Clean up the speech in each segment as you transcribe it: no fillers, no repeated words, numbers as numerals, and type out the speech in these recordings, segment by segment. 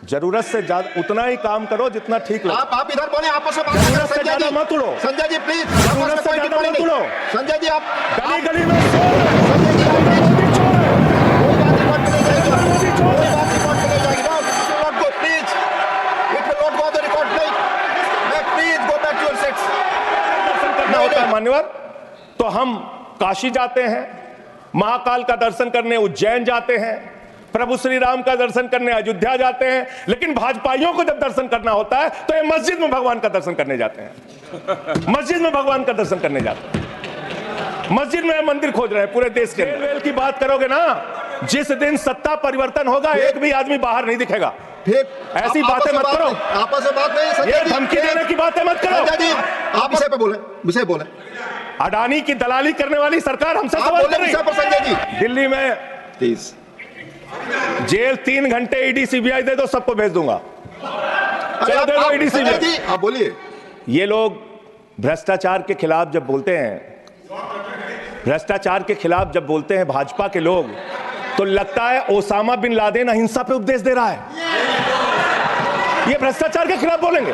जरूरत से ज्यादा उतना ही काम करो जितना ठीक लगे। आप इधर बोले, आपस में बात जरूरत से ज्यादा मत उड़ो। संजय जी प्लीज, जरूरत से ज्यादा मत उड़ो। संजय जी आप गली गली में शोर है। संजय जी आप मोदी चोर है। कोई बात रिकॉर्ड में नहीं जाएगी, मोदी चोर कोई है। बात रिकॉर्ड में नहीं जाएगी। No, it will not go, please. It will not go on the record, please. Please go back to your seats. दर्शन करना होता है मान्यवर, तो हम काशी जाते हैं, महाकाल का दर्शन करने उज्जैन जाते हैं, प्रभु श्री राम का दर्शन करने अयोध्या जाते हैं, लेकिन भाजपाइयों को जब दर्शन करना होता है तो ये मस्जिद में भगवान का दर्शन करने जाते हैं। मस्जिद में भगवान का दर्शन करने जाते हैं, मस्जिद में मंदिर खोज रहे हैं पूरे देश के। रेल की बात करोगे ना, जिस दिन सत्ता परिवर्तन होगा एक भी आदमी बाहर नहीं दिखेगा। ठीक, ऐसी बातें मत करो, आपस में बात नहीं। ये धमकी देने की बातें मत करो। संजय जी आप विषय पे बोले, विषय बोले। अडानी की दलाली करने वाली सरकार हमसे आप सवाल बोले कर रही विषय पर संजय जी, दिल्ली में प्लीज। जेल 3 घंटे ईडी सीबीआई दे दो, सबको भेज दूंगा। चलो दे दो ईडी संजय सीबीआई। जी आप बोलिए। ये लोग भ्रष्टाचार के खिलाफ जब बोलते हैं, भ्रष्टाचार के खिलाफ जब बोलते हैं भाजपा के लोग, तो लगता है ओसामा बिन लादेन अहिंसा पे उपदेश दे रहा है। ये भ्रष्टाचार के खिलाफ बोलेंगे।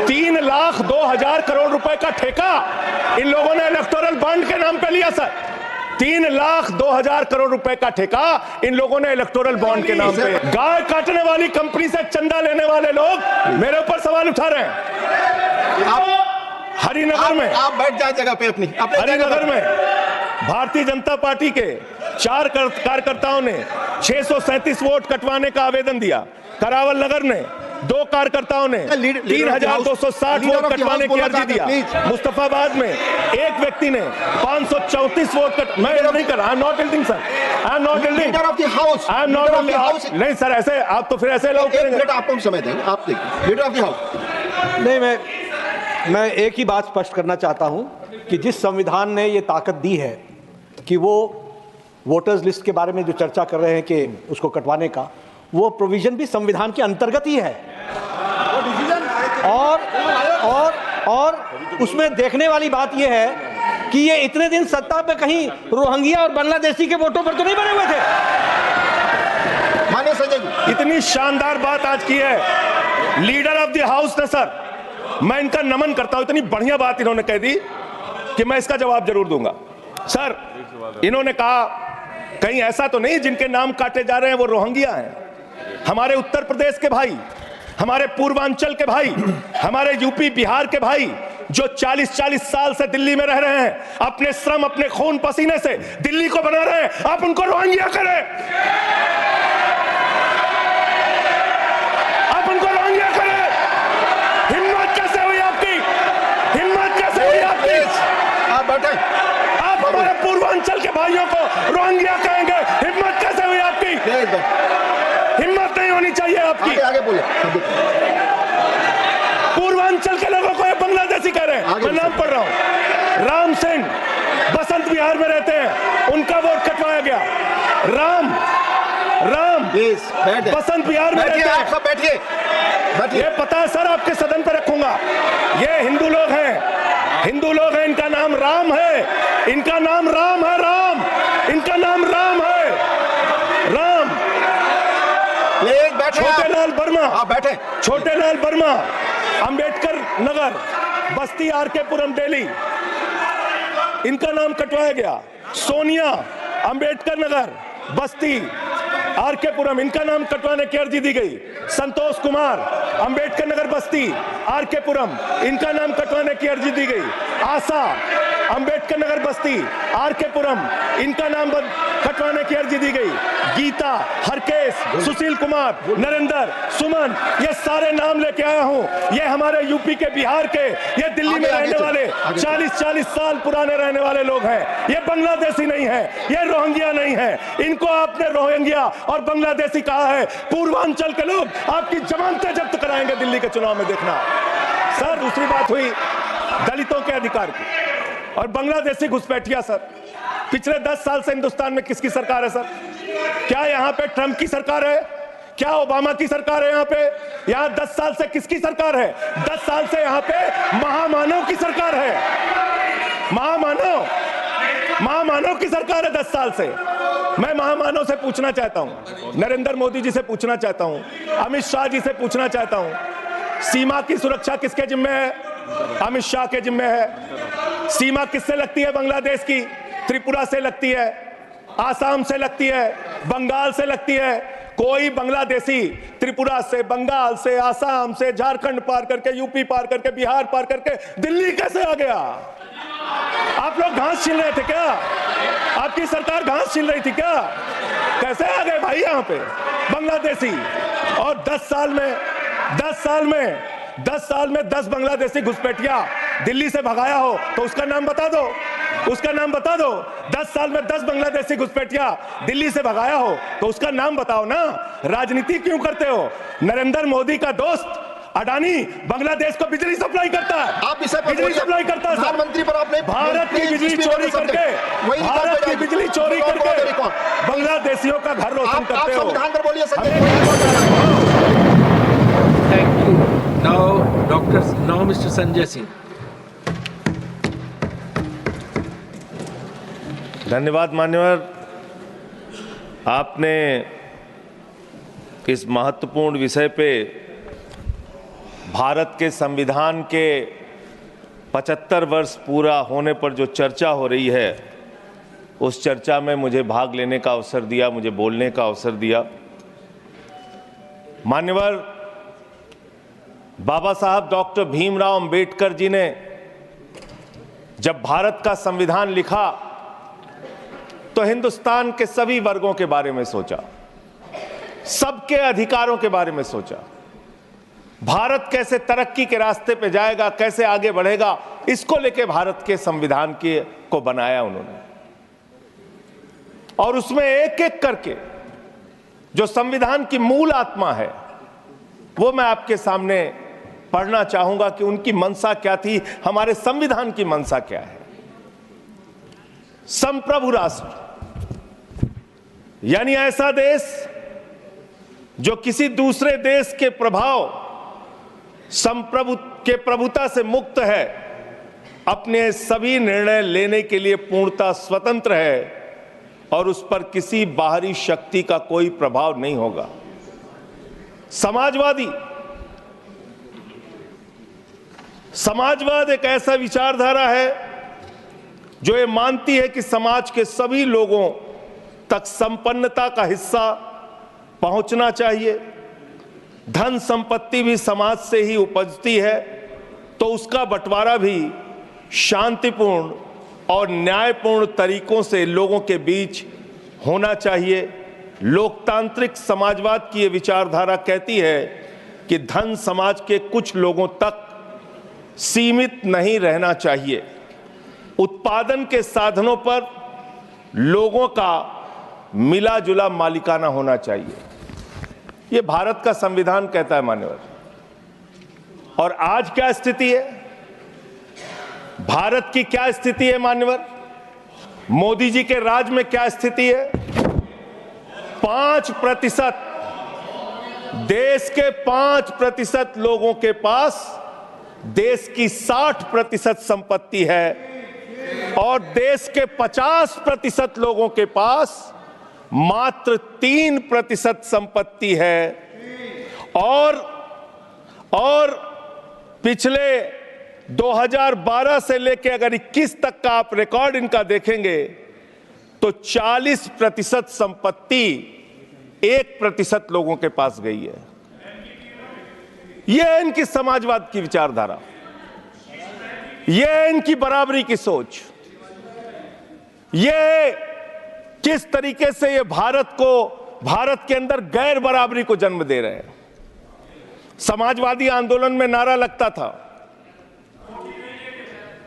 3,02,000 करोड़ रुपए का ठेका इन लोगों ने इलेक्टोरल बॉन्ड के नाम पे लिया सर। 3,02,000 करोड़ रुपए का ठेका इन लोगों ने इलेक्टोरल बॉन्ड के नाम पे। गाय काटने वाली कंपनी से चंदा लेने वाले लोग मेरे ऊपर सवाल उठा रहे हैं। हरिनगर में, आप बैठ जाए जगह पे अपनी हरिनगर में भारतीय जनता पार्टी के 4 कार्यकर्ताओं ने 637 वोट कटवाने का आवेदन दिया। करावल नगर ने 2 कार्यकर्ताओं ने 3,260 वोट कटवाने की अर्जी दिया। मुस्तफाबाद में एक व्यक्ति ने 534 वोट मैं नहीं कर रहा, I am not yielding sir, I am not yielding, leader of the house, I am not. नहीं सर, ऐसे आप तो फिर ऐसे लोग करेंगे। आपको हम समय देंगे, आप देखिए लीडर ऑफ द हाउस। नहीं, मैं एक ही बात स्पष्ट करना चाहता हूं कि जिस संविधान ने ये ताकत दी है कि वो वोटर्स लिस्ट के बारे में जो चर्चा कर रहे हैं कि उसको कटवाने का, वो प्रोविजन भी संविधान के अंतर्गत ही है। और उसमें देखने वाली बात यह है कि ये इतने दिन सत्ता पे कहीं रोहिंग्या और बांग्लादेशी के वोटों पर तो नहीं बने हुए थे। मानिए संजय जी, इतनी शानदार बात आज की है लीडर ऑफ द हाउस ने सर, मैं इनका नमन करता हूं। इतनी बढ़िया बात इन्होंने कह दी कि मैं इसका जवाब जरूर दूंगा। सर, इन्होंने कहा कहीं ऐसा तो नहीं जिनके नाम काटे जा रहे हैं वो रोहिंग्या हैं। हमारे उत्तर प्रदेश के भाई, हमारे पूर्वांचल के भाई, हमारे यूपी बिहार के भाई जो 40-40 साल से दिल्ली में रह रहे हैं, अपने श्रम अपने खून पसीने से दिल्ली को बना रहे हैं, आप उनको रोहिंग्या करें, आप उनको रोहिंग्या करें। हिम्मत कैसे हुई आपकी, हिम्मत कैसे हुई आपकी? आप बैठे, आप हमारे पूर्वांचल के भाइयों को रोहिंग्या कहेंगे, हिम्मत कैसे हुई आपकी? हिम्मत नहीं होनी चाहिए आपकी। आगे बोले। पूर्वांचल के लोगों को ये बांग्लादेशी कह रहे हैं। मैं नाम पढ़ रहा हूं, राम सिंह बसंत विहार में रहते हैं, उनका वोट कटवाया गया। राम बसंत विहार में रहते हैं। आप सब बैठिए, ये पता है सर, आपके सदन पर रखूंगा। ये हिंदू लोग हैं, हिंदू लोग हैं, इनका नाम राम है, इनका नाम राम है, राम, इनका नाम राम है, राम। छोटे लाल वर्मा, आप बैठे। छोटे लाल वर्मा, अंबेडकर नगर, बस्ती, आरकेपुरम, दिल्ली, इनका नाम कटवाया गया। सोनिया, अंबेडकर नगर, बस्ती, आरकेपुरम, इनका नाम कटवाने की अर्जी दी गई। संतोष कुमार, अंबेडकर नगर, बस्ती, आरकेपुरम, इनका नाम कटवाने की अर्जी दी गई। आशा, अंबेडकर नगर, बस्ती, आरकेपुरम, इनका नाम कटवाने की अर्जी दी गई। गीता, हरकेश, सुशील कुमार, नरेंद्र, सुमन, ये सारे नाम लेके आया हूं। ये हमारे यूपी के, बिहार के, ये दिल्ली में रहने वाले 40-40 साल पुराने रहने वाले लोग हैं। ये बांग्लादेशी नहीं है, ये रोहिंग्या नहीं है। इनको आपने रोहिंग्या और बांग्लादेशी कहा है। पूर्वांचल के लोग आपकी जमानतें जब्त कराएंगे दिल्ली के चुनाव में, देखना। सर, दूसरी बात हुई दलितों के अधिकार की और बांग्लादेशी घुसपैठिया। सर, पिछले 10 साल से हिंदुस्तान में किसकी सरकार है सर? क्या यहाँ पे ट्रंप की सरकार है? क्या ओबामा की सरकार है? यहाँ पे, यहाँ 10 साल से किसकी सरकार है? 10 साल से यहाँ पे महामानव की सरकार है। महामानव की सरकार है 10 साल से। मैं महामानव से पूछना चाहता हूं, नरेंद्र मोदी जी से पूछना चाहता हूं, अमित शाह जी से पूछना चाहता हूं, सीमा की सुरक्षा किसके जिम्मे है? अमित शाह के जिम्मे है। सीमा किससे लगती है बांग्लादेश की? त्रिपुरा से लगती है, आसाम से लगती है, बंगाल से लगती है। कोई बांग्लादेशी त्रिपुरा से, बंगाल से, आसाम से, झारखंड पार करके, यूपी पार करके, बिहार पार करके दिल्ली कैसे आ गया? आप लोग घास छील रहे थे क्या? आपकी सरकार घास छील रही थी क्या? कैसे आ गए भाई यहाँ पे बांग्लादेशी? और 10 साल में 10 बांग्लादेशी घुसपैठिया दिल्ली से भगाया हो तो उसका नाम बता दो, उसका नाम बता दो। 10 साल में 10 बांग्लादेशी घुसपैठिया दिल्ली से भगाया हो तो उसका नाम बताओ ना। राजनीति क्यों करते हो? नरेंद्र मोदी का दोस्त अडानी बांग्लादेश को बिजली सप्लाई करता है, आप इसे बिजली सप्लाई करता है। प्रधानमंत्री पर आपने भारत की बिजली चोरी करके, भारत की बिजली चोरी करके बांग्लादेशियों का घर रोशन करते हो। संविधान पर बोलिए। Thank you. Now Mr. Sanjay Singh. धन्यवाद मान्यवर, आपने इस महत्वपूर्ण विषय पे भारत के संविधान के 75 वर्ष पूरा होने पर जो चर्चा हो रही है उस चर्चा में मुझे भाग लेने का अवसर दिया, मुझे बोलने का अवसर दिया। मान्यवर, बाबा साहब डॉक्टर भीमराव अंबेडकर जी ने जब भारत का संविधान लिखा तो हिंदुस्तान के सभी वर्गों के बारे में सोचा, सबके अधिकारों के बारे में सोचा, भारत कैसे तरक्की के रास्ते पे जाएगा, कैसे आगे बढ़ेगा, इसको लेके भारत के संविधान को बनाया उन्होंने। और उसमें एक एक करके जो संविधान की मूल आत्मा है वो मैं आपके सामने पढ़ना चाहूंगा कि उनकी मंशा क्या थी, हमारे संविधान की मंशा क्या है। संप्रभु राष्ट्र यानी ऐसा देश जो किसी दूसरे देश के प्रभाव प्रभुता से मुक्त है, अपने सभी निर्णय लेने के लिए पूर्णतः स्वतंत्र है और उस पर किसी बाहरी शक्ति का कोई प्रभाव नहीं होगा। समाजवाद एक ऐसा विचारधारा है जो ये मानती है कि समाज के सभी लोगों तक संपन्नता का हिस्सा पहुंचना चाहिए। धन संपत्ति भी समाज से ही उपजती है तो उसका बंटवारा भी शांतिपूर्ण और न्यायपूर्ण तरीकों से लोगों के बीच होना चाहिए। लोकतांत्रिक समाजवाद की ये विचारधारा कहती है कि धन समाज के कुछ लोगों तक सीमित नहीं रहना चाहिए। उत्पादन के साधनों पर लोगों का मिला जुला मालिकाना होना चाहिए। ये भारत का संविधान कहता है मान्यवर। और आज क्या स्थिति है, भारत की क्या स्थिति है मान्यवर? मोदी जी के राज में क्या स्थिति है? 5%, देश के 5% लोगों के पास देश की 60% संपत्ति है और देश के 50% लोगों के पास मात्र 3% संपत्ति है। और पिछले 2012 से लेकर अगर 21 तक का आप रिकॉर्ड इनका देखेंगे तो 40% संपत्ति 1% लोगों के पास गई है। यह है इनकी समाजवाद की विचारधारा, यह है इनकी बराबरी की सोच, यह किस तरीके से ये भारत के अंदर गैर बराबरी को जन्म दे रहे हैं। समाजवादी आंदोलन में नारा लगता था,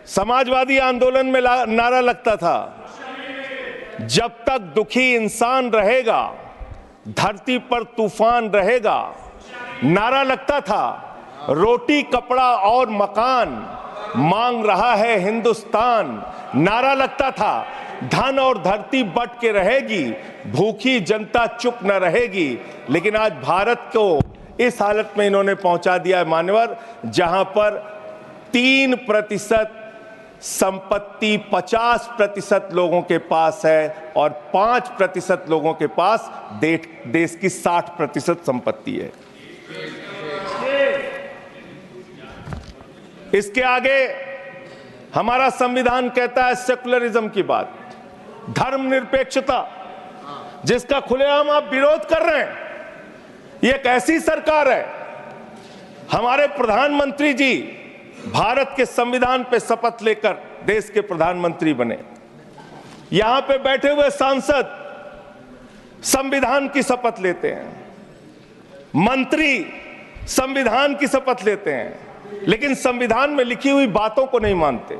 समाजवादी आंदोलन में नारा लगता था, जब तक दुखी इंसान रहेगा धरती पर तूफान रहेगा। नारा लगता था, रोटी कपड़ा और मकान मांग रहा है हिंदुस्तान। नारा लगता था, धन और धरती बट के रहेगी, भूखी जनता चुप न रहेगी। लेकिन आज भारत को इस हालत में इन्होंने पहुंचा दिया है मान्यवर, जहां पर 3% संपत्ति 50% लोगों के पास है और 5% लोगों के पास देश की 60% संपत्ति है। इसके आगे हमारा संविधान कहता है सेकुलरिज्म की बात, धर्मनिरपेक्षता, जिसका खुलेआम आप विरोध कर रहे हैं। ये एक ऐसी सरकार है, हमारे प्रधानमंत्री जी भारत के संविधान पे शपथ लेकर देश के प्रधानमंत्री बने। यहां पे बैठे हुए सांसद संविधान की शपथ लेते हैं, मंत्री संविधान की शपथ लेते हैं, लेकिन संविधान में लिखी हुई बातों को नहीं मानते।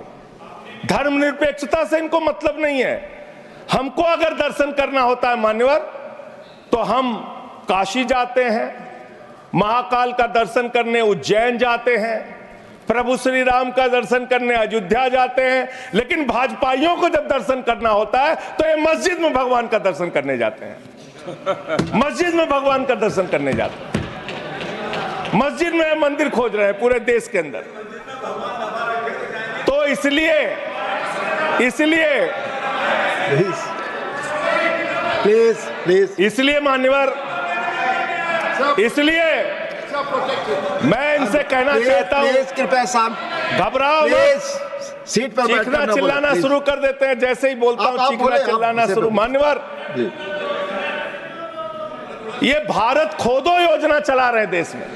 धर्मनिरपेक्षता से इनको मतलब नहीं है। हमको अगर दर्शन करना होता है मान्यवर, तो हम काशी जाते हैं, महाकाल का दर्शन करने उज्जैन जाते हैं, प्रभु श्री राम का दर्शन करने अयोध्या जाते हैं। लेकिन भाजपाइयों को जब दर्शन करना होता है तो ये मस्जिद में भगवान का दर्शन करने जाते हैं, मस्जिद में भगवान का दर्शन करने जाते हैं। मस्जिद में मंदिर खोज रहे हैं पूरे देश के अंदर। तो इसलिए इसलिए मान्यवर, इसलिए मैं इनसे कहना चाहता हूं, कृपया साहब घबराओ मत। सीट पर चीखना चिल्लाना शुरू कर देते हैं, जैसे ही बोलता हूं चीखना चिल्लाना शुरू। मान्यवर, ये भारत खोदो योजना चला रहे देश में,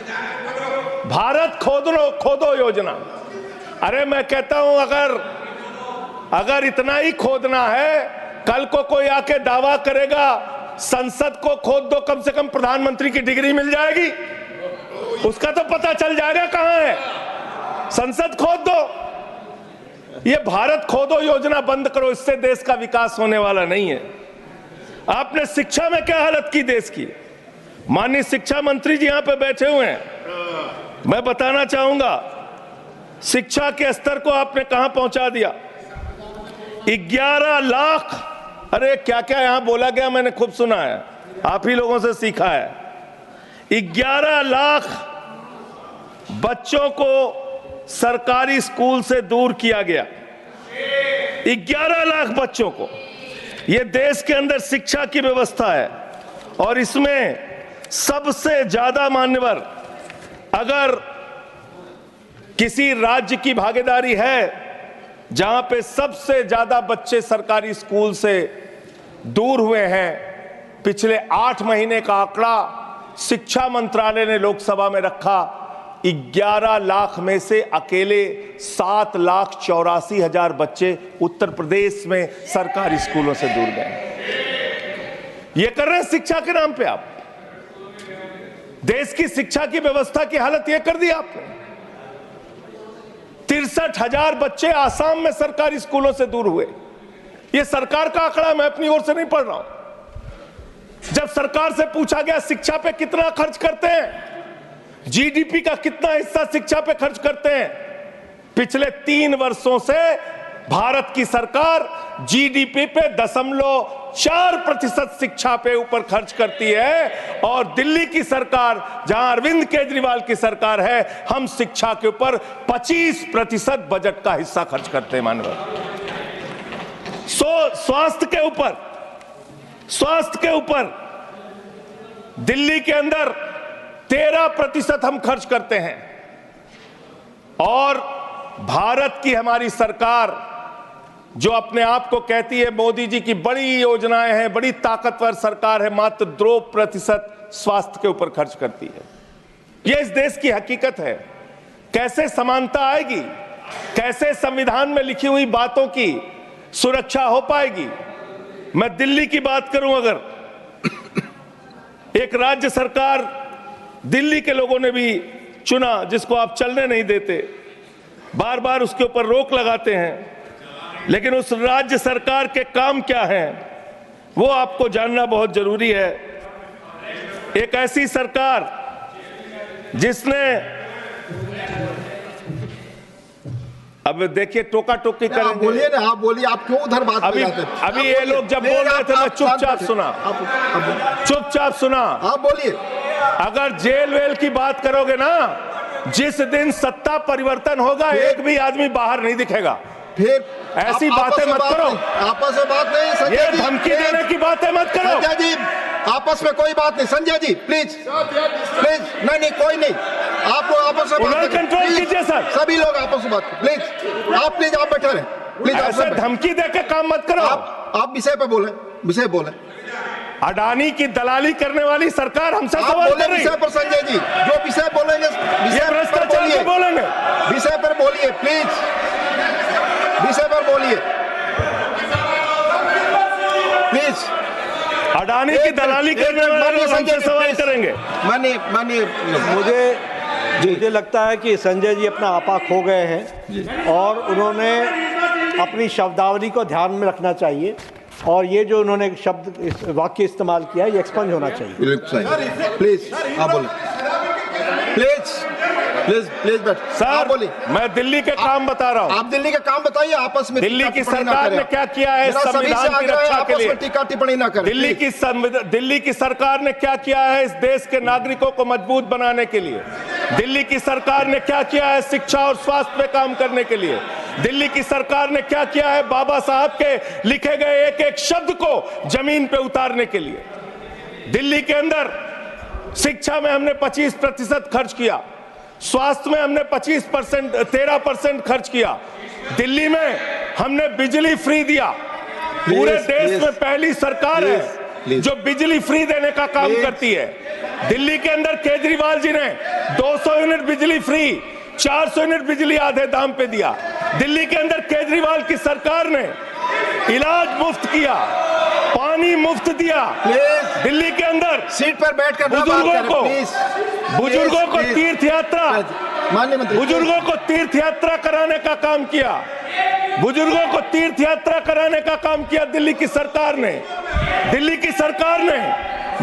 भारत खोदो योजना। अरे मैं कहता हूं अगर इतना ही खोदना है, कल को कोई आके दावा करेगा संसद को खोद दो, कम से कम प्रधानमंत्री की डिग्री मिल जाएगी, उसका तो पता चल जाएगा कहां है। संसद खोद दो। ये भारत खोदो योजना बंद करो, इससे देश का विकास होने वाला नहीं है। आपने शिक्षा में क्या हालत की देश की। माननीय शिक्षा मंत्री जी यहां पे बैठे हुए हैं, मैं बताना चाहूंगा शिक्षा के स्तर को आपने कहां पहुंचा दिया। 11 लाख, अरे क्या क्या यहां बोला गया मैंने खूब सुना है, आप ही लोगों से सीखा है। 11 लाख बच्चों को सरकारी स्कूल से दूर किया गया, 11 लाख बच्चों को। यह देश के अंदर शिक्षा की व्यवस्था है और इसमें सबसे ज्यादा मान्यवर, अगर किसी राज्य की भागीदारी है जहां पे सबसे ज्यादा बच्चे सरकारी स्कूल से दूर हुए हैं, पिछले 8 महीने का आंकड़ा शिक्षा मंत्रालय ने लोकसभा में रखा, 11 लाख में से अकेले 7,84,000 बच्चे उत्तर प्रदेश में सरकारी स्कूलों से दूर गए। ये कर रहे हैं शिक्षा के नाम पे आप। देश की शिक्षा की व्यवस्था की हालत यह कर दी आपने। 63,000 बच्चे आसाम में सरकारी स्कूलों से दूर हुए। यह सरकार का आंकड़ा, मैं अपनी ओर से नहीं पढ़ रहा हूं। जब सरकार से पूछा गया शिक्षा पे कितना खर्च करते हैं, जीडीपी का कितना हिस्सा शिक्षा पे खर्च करते हैं, पिछले 3 वर्षों से भारत की सरकार जीडीपी पे 0.4% शिक्षा पे ऊपर खर्च करती है। और दिल्ली की सरकार, जहां अरविंद केजरीवाल की सरकार है, हम शिक्षा के ऊपर 25% बजट का हिस्सा खर्च करते हैं मानव। स्वास्थ्य के ऊपर दिल्ली के अंदर 13% हम खर्च करते हैं। और भारत की हमारी सरकार जो अपने आप को कहती है मोदी जी की बड़ी योजनाएं हैं, बड़ी ताकतवर सरकार है, मात्र 2% स्वास्थ्य के ऊपर खर्च करती है। यह इस देश की हकीकत है। कैसे समानता आएगी, कैसे संविधान में लिखी हुई बातों की सुरक्षा हो पाएगी। मैं दिल्ली की बात करूं, अगर एक राज्य सरकार दिल्ली के लोगों ने भी चुना, जिसको आप चलने नहीं देते, बार बार उसके ऊपर रोक लगाते हैं, लेकिन उस राज्य सरकार के काम क्या हैं वो आपको जानना बहुत जरूरी है। एक ऐसी सरकार जिसने, अब देखिए टोका टोकी करेंगे। बोलिए ना, आप बोलिए, आप क्यों उधर बात अभी ये लोग जब बोल रहे थे मैं चुपचाप सुना। आप बोलिए। अगर जेल वेल की बात करोगे ना, जिस दिन सत्ता परिवर्तन होगा एक भी आदमी बाहर नहीं दिखेगा। फिर ऐसी आप बातें मत करो। आपस में बात नहीं संजय ये जी, धमकी प्लीज। देने की बातें मत करो। संजय जी आपस में कोई बात नहीं, संजय जी प्लीज प्लीज, नहीं कोई नहीं, आप लोग आपस में बात उधर करें, कंट्रोल प्लीज। कीजिए सर। सभी लोग आपस में बात करें, प्लीज आप बैठे रहे, प्लीज आप ऐसे सब बैठे। धमकी देके काम मत करो। आप विषय पे बोले, विषय बोले, अडानी की दलाली करने वाली सरकार हमसे आप सवाल बोले कर रही विषय है। पर संजय जी, जो विषय बोलेंगे ये विषय पर भ्रष्टाचार बोलिए, पे बोलेंगे। विषय पर बोलिए प्लीज, विषय पर बोलिए प्लीज। अडानी की दलाली करने वाले लोग हमसे सवाल करेंगे। मानिए मुझे लगता है कि संजय जी अपना आपा खो गए हैं और उन्होंने अपनी शब्दावली को ध्यान में रखना चाहिए और ये जो उन्होंने शब्द वाक्य इस्तेमाल किया ये एक्सपंज होना चाहिए। प्लीज आप बोले, प्लीज प्लीज प्लीज बैठ, आप सर बोलिए। मैं दिल्ली के काम बता रहा हूँ। आप दिल्ली का काम बताइए, आपस में दिल्ली टीका की टिप्पणी ना सरकार करें। ने क्या किया है मेरा सभी से संविधान की आग्रह है, रक्षा के आपस लिए? में टीका टिप्पणी ना करें। दिल्ली की सरकार ने क्या किया है इस देश के नागरिकों को मजबूत बनाने के लिए? दिल्ली की सरकार ने क्या किया है शिक्षा और स्वास्थ्य पे काम करने के लिए? दिल्ली की सरकार ने क्या किया है बाबा साहब के लिखे गए एक एक शब्द को जमीन पे उतारने के लिए? दिल्ली के अंदर शिक्षा में हमने 25% खर्च किया, स्वास्थ्य में हमने 13% खर्च किया, दिल्ली में हमने बिजली फ्री दिया। पूरे देश में पहली सरकार है जो बिजली फ्री देने का काम करती है। दिल्ली के अंदर केजरीवाल जी ने 200 यूनिट बिजली फ्री, 400 यूनिट बिजली आधे दाम पे दिया। दिल्ली के अंदर केजरीवाल की सरकार ने इलाज मुफ्त किया, पानी मुफ्त दिया। दिल्ली के अंदर सीट पर बैठकर बुजुर्गों को तीर्थ यात्रा, माननीय मंत्री, बुजुर्गों को तीर्थ यात्रा कराने का काम किया। बुजुर्गों को तीर्थ यात्रा कराने का काम किया दिल्ली की सरकार ने। दिल्ली की सरकार ने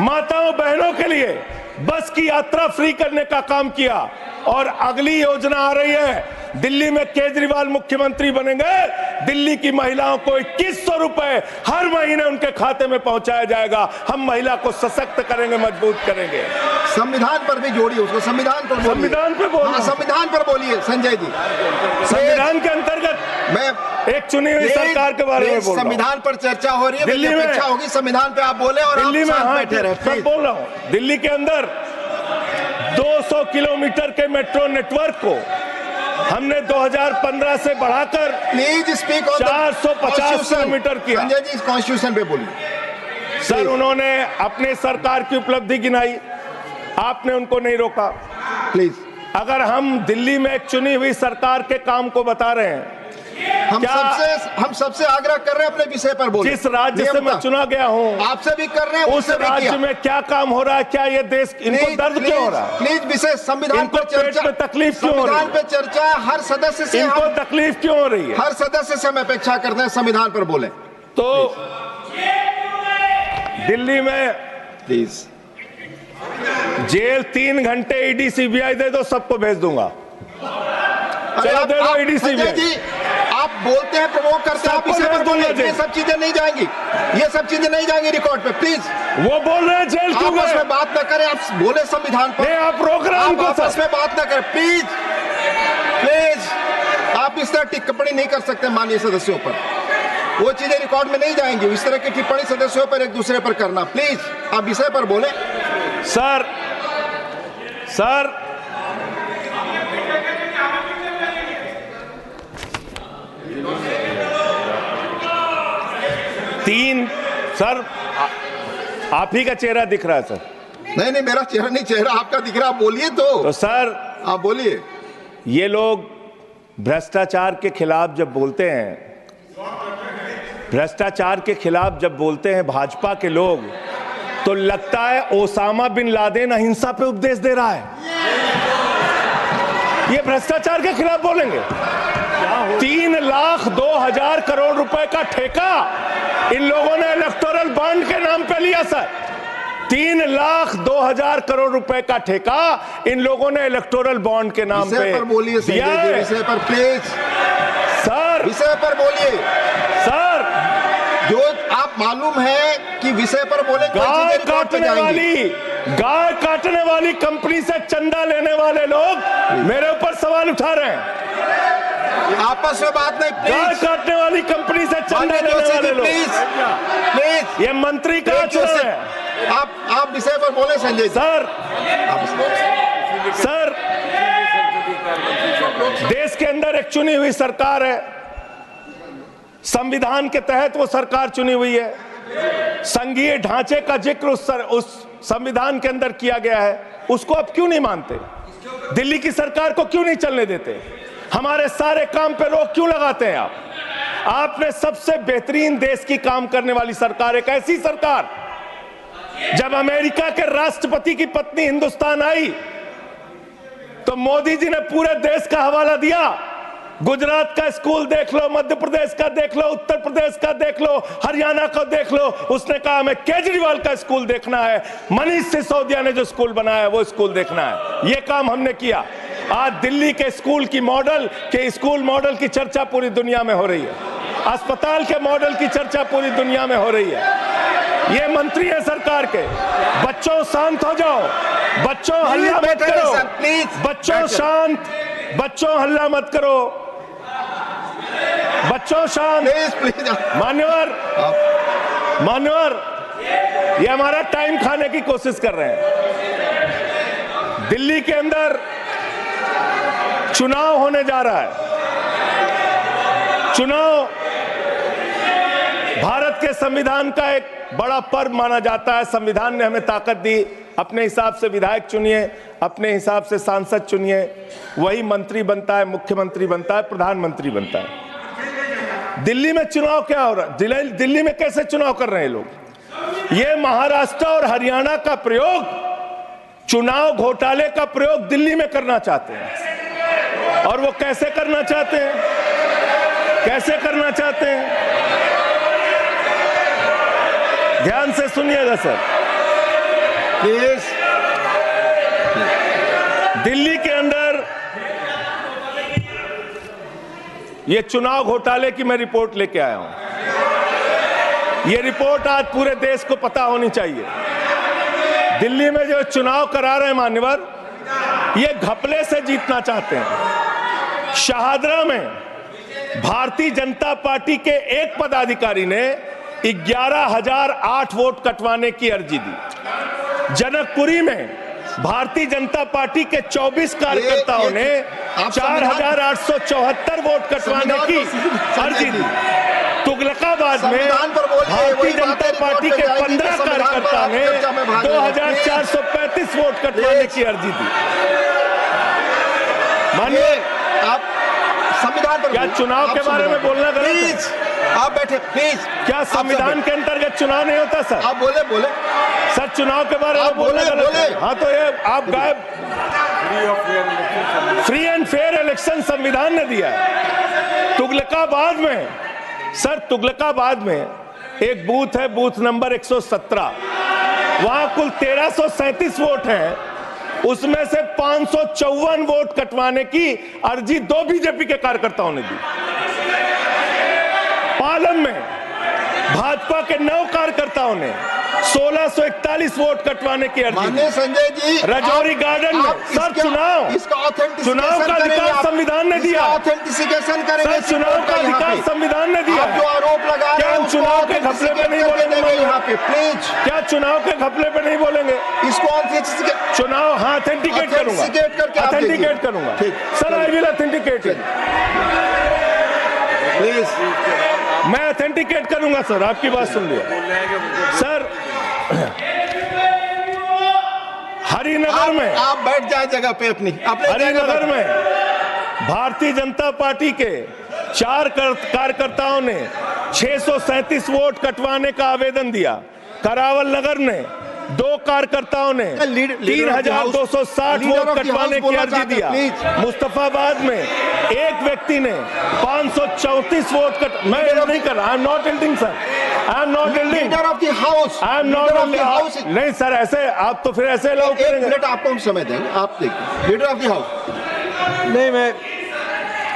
माताओं बहनों के लिए बस की यात्रा फ्री करने का काम किया और अगली योजना आ रही है। दिल्ली में केजरीवाल मुख्यमंत्री बनेंगे, दिल्ली की महिलाओं को 2100 रुपए हर महीने उनके खाते में पहुंचाया जाएगा। हम महिला को सशक्त करेंगे, मजबूत करेंगे। संविधान पर भी जोड़िए उसको, संविधान पर बोलिए। संविधान पे बोलिए। हाँ, संविधान पर बोलिए संजय जी। संविधान के अंतर्गत मैं एक चुनी हुई सरकार के बारे में बोल रहा हूं। संविधान पर चर्चा हो रही है, दिल्ली में अपेक्षा होगी संविधान पे आप बोले और दिल्ली में, आप हाँ, बैठे रहे। सब बोल रहा हूं। दिल्ली के अंदर 200 किलोमीटर के मेट्रो नेटवर्क को हमने 2015 से बढ़ाकर प्लीज स्पीक ऑन 450 किलोमीटर किया। संजय जी कॉन्स्टिट्यूशन पे बोलिए। सर उन्होंने अपने सरकार की उपलब्धि गिनाई, आपने उनको नहीं रोका। प्लीज, अगर हम दिल्ली में एक चुनी हुई सरकार के काम को बता रहे हैं, हम सबसे आग्रह कर रहे हैं अपने विषय पर बोलिए। जिस राज्य से मैं चुना गया हूं आपसे भी कर रहे हैं, उस राज्य में क्या काम हो रहा है, क्या ये देश इनको दर्द क्यों हो रहा है? प्लीज विषय संविधान इनको पर चर्चा, पेट में तकलीफ क्यों हो रही है? संविधान पे चर्चा हर सदस्य से, इनको तकलीफ क्यों हो रही है? हर सदस्य से हम अपेक्षा करते हैं संविधान पर बोले। तो दिल्ली में प्लीज जेल 3 घंटे ईडी सीबीआई दे दो, सबको भेज दूंगा। चलो दे दो ईडी संजय जी, आप बोलते हैं, प्रवोक करते हैं, आप सबको इसे पर भेज दूंगा बोलिए। ये जेल। सब चीजें नहीं जाएंगी, ये सब चीजें नहीं जाएंगी रिकॉर्ड पे। प्लीज वो बोल रहे हैं जेल क्यों आपस गए? में बात न करें, आप बोले संविधान पर। नहीं, आप रोक रहे हैं आप उनको, आपस सर। में बात न करें प्लीज। प्लीज आप इस तरह टिप्पणी नहीं कर सकते माननीय सदस्यों पर, वो चीजें रिकॉर्ड में नहीं जाएंगी। इस तरह की टिप्पणी सदस्यों पर एक दूसरे पर करना, प्लीज आप विषय पर बोले। सर 3 सर आप ही का चेहरा दिख रहा है सर। नहीं मेरा चेहरा नहीं, चेहरा आपका दिख रहा, आप बोलिए तो सर आप बोलिए। ये लोग भ्रष्टाचार के खिलाफ जब बोलते हैं, भ्रष्टाचार के खिलाफ जब बोलते हैं भाजपा के लोग, तो लगता है ओसामा बिन लादेन अहिंसा पे उपदेश दे रहा है। ये भ्रष्टाचार के खिलाफ बोलेंगे। 3,02,000 करोड़ रुपए का ठेका इन लोगों ने इलेक्टोरल बॉन्ड के नाम पे लिया सर। 3,02,000 करोड़ रुपए का ठेका इन लोगों ने इलेक्टोरल बॉन्ड के नाम पे बोलिए दिया है। विषय पर प्लीज सर, विषय पर बोलिए सर, जो आप मालूम है कि विषय पर बोले। गाय काटने वाली कंपनी से चंदा लेने वाले लोग मेरे ऊपर सवाल उठा रहे हैं। आपस में बात नहीं, गाय प्लीज काटने वाली कंपनी से चंदा लेने वाले लोग, प्लीज प्लीज। ये मंत्री का चुनाव है। आप विषय पर बोले संजय जी। सर, देश के अंदर एक चुनी हुई सरकार है, संविधान के तहत वो सरकार चुनी हुई है, संघीय ढांचे का जिक्र उस संविधान के अंदर किया गया है, उसको आप क्यों नहीं मानते? दिल्ली की सरकार को क्यों नहीं चलने देते? हमारे सारे काम पे रोक क्यों लगाते हैं आप? आपने सबसे बेहतरीन देश की काम करने वाली सरकार, एक ऐसी सरकार, जब अमेरिका के राष्ट्रपति की पत्नी हिंदुस्तान आई तो मोदी जी ने पूरे देश का हवाला दिया। गुजरात का स्कूल देख लो, मध्य प्रदेश का देख लो, उत्तर प्रदेश का देख लो, हरियाणा का देख लो। उसने कहा हमें केजरीवाल का स्कूल देखना है, मनीष सिसोदिया ने जो स्कूल बनाया है वो स्कूल देखना है। ये काम हमने किया। आज दिल्ली के स्कूल मॉडल की चर्चा पूरी दुनिया में हो रही है, अस्पताल के मॉडल की चर्चा पूरी दुनिया में हो रही है। ये मंत्री है सरकार के। बच्चों शांत हो जाओ, बच्चों हल्ला मत करो, बच्चों शांत, बच्चों हल्ला मत करो, बच्चों शांत। प्लीज मान्यवर, ये हमारा टाइम खाने की कोशिश कर रहे हैं। दिल्ली के अंदर चुनाव होने जा रहा है। चुनाव भारत के संविधान का एक बड़ा पर्व माना जाता है। संविधान ने हमें ताकत दी, अपने हिसाब से विधायक चुनिए, अपने हिसाब से सांसद चुनिए, वही मंत्री बनता है, मुख्यमंत्री बनता है, प्रधानमंत्री बनता है। दिल्ली में चुनाव क्या हो रहा है? दिल्ली में कैसे चुनाव कर रहे हैं लोग? ये महाराष्ट्र और हरियाणा का प्रयोग, चुनाव घोटाले का प्रयोग दिल्ली में करना चाहते हैं। और वो कैसे करना चाहते हैं? कैसे करना चाहते हैं? ध्यान से सुनिएगा सर, प्लीज। दिल्ली के अंदर ये चुनाव घोटाले की मैं रिपोर्ट लेके आया हूं। ये रिपोर्ट आज पूरे देश को पता होनी चाहिए। दिल्ली में जो चुनाव करा रहे हैं मान्यवर, ये घपले से जीतना चाहते हैं। शाहदरा में भारतीय जनता पार्टी के एक पदाधिकारी ने 11,008 वोट कटवाने की अर्जी दी। जनकपुरी में भारतीय जनता पार्टी के 24 कार्यकर्ताओं ने 4,874 वोट कटवाने की अर्जी दी। तुगलकाबाद में भारतीय जनता पार्टी के 15 कार्यकर्ता ने 2,435 वोट कटवाने की अर्जी दी। मानिए, आप संविधान पर क्या चुनाव के बारे में बोलना गलत है? प्लीज आप बैठे, प्लीज। क्या संविधान के अंतर्गत चुनाव नहीं होता सर? आप बोले सर, चुनाव के बारे में बोलना गलत है। हाँ, तो ये आप गायब। फ्री एंड फेयर इलेक्शन संविधान ने दिया है। तुगलकाबाद में सर, तुगलकाबाद में एक बूथ है, बूथ नंबर 117, वहां कुल 1337 वोट हैं, उसमें से 554 वोट कटवाने की अर्जी 2 बीजेपी के कार्यकर्ताओं ने दी। पालम में भाजपा के 9 कार्यकर्ताओं ने 1641 वोट कटवाने की अर्जी दी। संजय जी, रजौरी गार्डन में सर चुनाव का अधिकार संविधान ने दिया। ऑथेंटिसिकेशन करेंगे सर, चुनाव का अधिकार संविधान ने दिया। जो आरोप लगा रहे हैं, क्या चुनाव के घपले पे नहीं बोलेंगे यहाँ पे? प्लीज, क्या चुनाव के घपले पे नहीं बोलेंगे? इसको चुनाव हाँ ऑथेंटिकेट करूंगा, ऑथेंटिकेट करूंगा sir. I will authenticate, please. मैं ऑथेंटिकेट करूंगा सर। आपकी बात सुन लिया सर। हरिनगर में आप बैठ जाए जगह पे अपनी हरिनगर में भारतीय जनता पार्टी के 4 कार्यकर्ताओं ने 637 वोट कटवाने का आवेदन दिया। करावल नगर ने 2 कार्यकर्ताओं ने 3,260 वोट कटवाने की अर्जी दिया। मुस्तफाबाद में एक व्यक्ति ने 534 वोट मैं नहीं कर रहा। I am not एल्डिंग sir, I am not एल्डिंग। Leader of the house, I am not एल्डिंग। नहीं सर, ऐसे आप तो फिर ऐसे अलाउ करेंगे। मिनट आपको हम समय देंगे, आप देखिए। Leader of the house. नहीं,